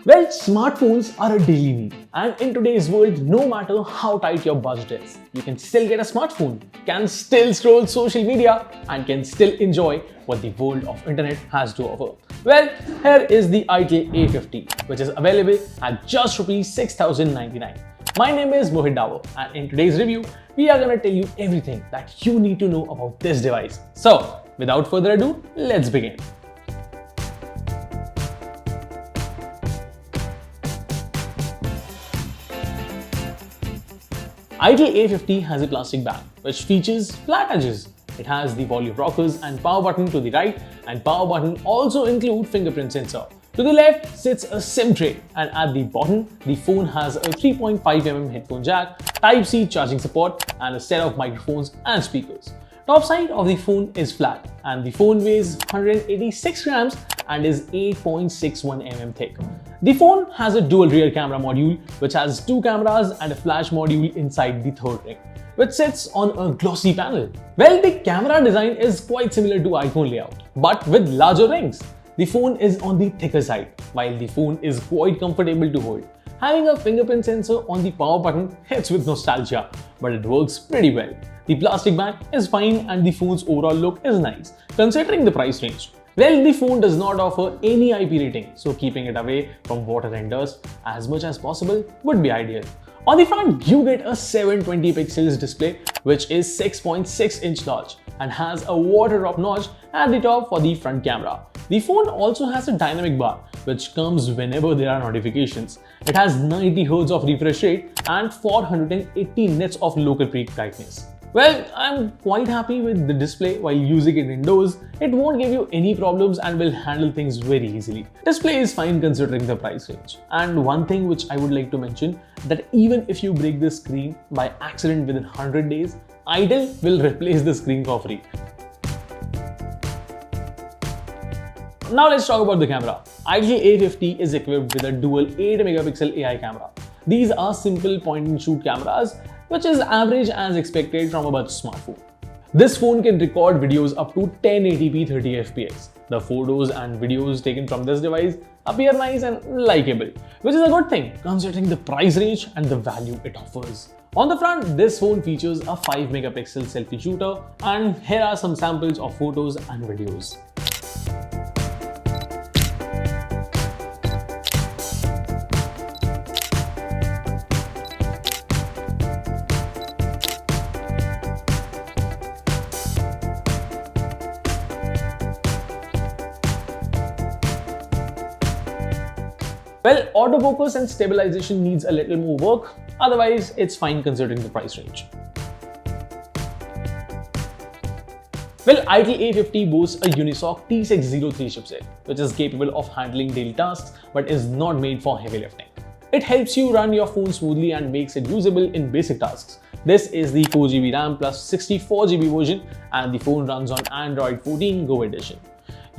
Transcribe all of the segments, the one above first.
Well, smartphones are a daily need, and in today's world, no matter how tight your budget is, you can still get a smartphone, can still scroll social media, and can still enjoy what the world of internet has to offer. Well, here is the Itel A50, which is available at just Rs 6,099. My name is Mohit Davar, and in today's review, we are going to tell you everything that you need to know about this device. So, without further ado, let's begin. Itel A50 has a plastic back which features flat edges. It has the volume rockers and power button to the right, and power button also include fingerprint sensor. To the left sits a SIM tray, and at the bottom the phone has a 3.5mm headphone jack, Type-C charging support, and a set of microphones and speakers. Top side of the phone is flat, and the phone weighs 186 grams and is 8.61 mm thick. The phone has a dual rear camera module which has two cameras and a flash module inside the third ring, which sits on a glossy panel. Well, the camera design is quite similar to iPhone layout, but with larger rings. The phone is on the thicker side, while the phone is quite comfortable to hold. Having a fingerprint sensor on the power button hits with nostalgia, but it works pretty well. The plastic back is fine and the phone's overall look is nice, considering the price range. Well, the phone does not offer any IP rating, so keeping it away from water and dust as much as possible would be ideal. On the front, you get a 720 pixels display which is 6.6 inch large and has a water drop notch at the top for the front camera. The phone also has a dynamic bar which comes whenever there are notifications. It has 90Hz of refresh rate and 480 nits of local peak brightness. Well, I'm quite happy with the display while using it indoors. It won't give you any problems and will handle things very easily. Display is fine considering the price range. And one thing which I would like to mention, that even if you break the screen by accident within 100 days, Itel will replace the screen for free. Now let's talk about the camera. Itel A50 is equipped with a dual 8MP AI camera. These are simple point-and-shoot cameras, which is average as expected from a budget smartphone. This phone can record videos up to 1080p 30fps. The photos and videos taken from this device appear nice and likable, which is a good thing considering the price range and the value it offers. On the front, this phone features a 5MP selfie shooter, and here are some samples of photos and videos. Well, autofocus and stabilization needs a little more work, otherwise it's fine considering the price range. Well, Itel A50 boasts a Unisoc T603 chipset, which is capable of handling daily tasks but is not made for heavy lifting. It helps you run your phone smoothly and makes it usable in basic tasks. This is the 4GB RAM plus 64GB version, and the phone runs on Android 14 Go edition.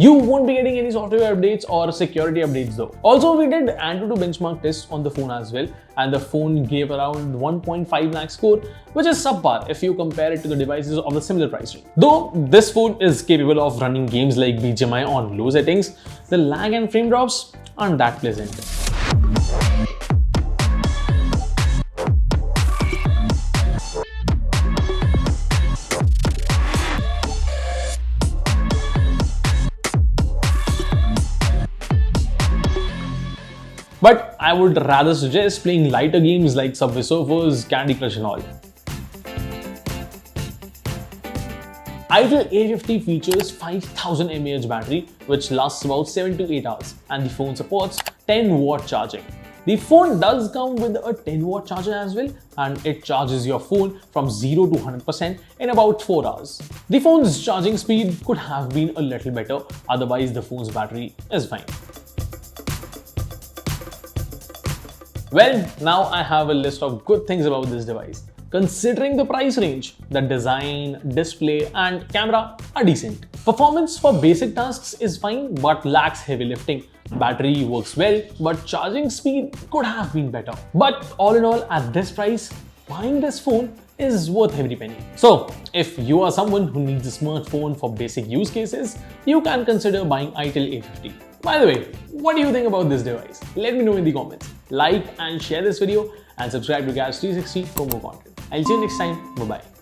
You won't be getting any software updates or security updates though. Also, we did Antutu benchmark tests on the phone as well, and the phone gave around 1.5 lakh score, which is subpar if you compare it to the devices of the similar price range. Though this phone is capable of running games like BGMI on low settings, the lag and frame drops aren't that pleasant. But I would rather suggest playing lighter games like Subway Surfers, Candy Crush and all. Itel A50 features 5000 mAh battery which lasts about 7 to 8 hours, and the phone supports 10W charging. The phone does come with a 10W charger as well, and it charges your phone from 0 to 100% in about 4 hours. The phone's charging speed could have been a little better, otherwise the phone's battery is fine. Well, now I have a list of good things about this device. Considering the price range, the design, display and camera are decent. Performance for basic tasks is fine but lacks heavy lifting. Battery works well, but charging speed could have been better. But all in all, at this price, buying this phone is worth every penny. So, if you are someone who needs a smartphone for basic use cases, you can consider buying Itel A50. By the way, what do you think about this device? Let me know in the comments. Like and share this video and subscribe to Gas 360 for more content. I'll see you next time. Bye bye.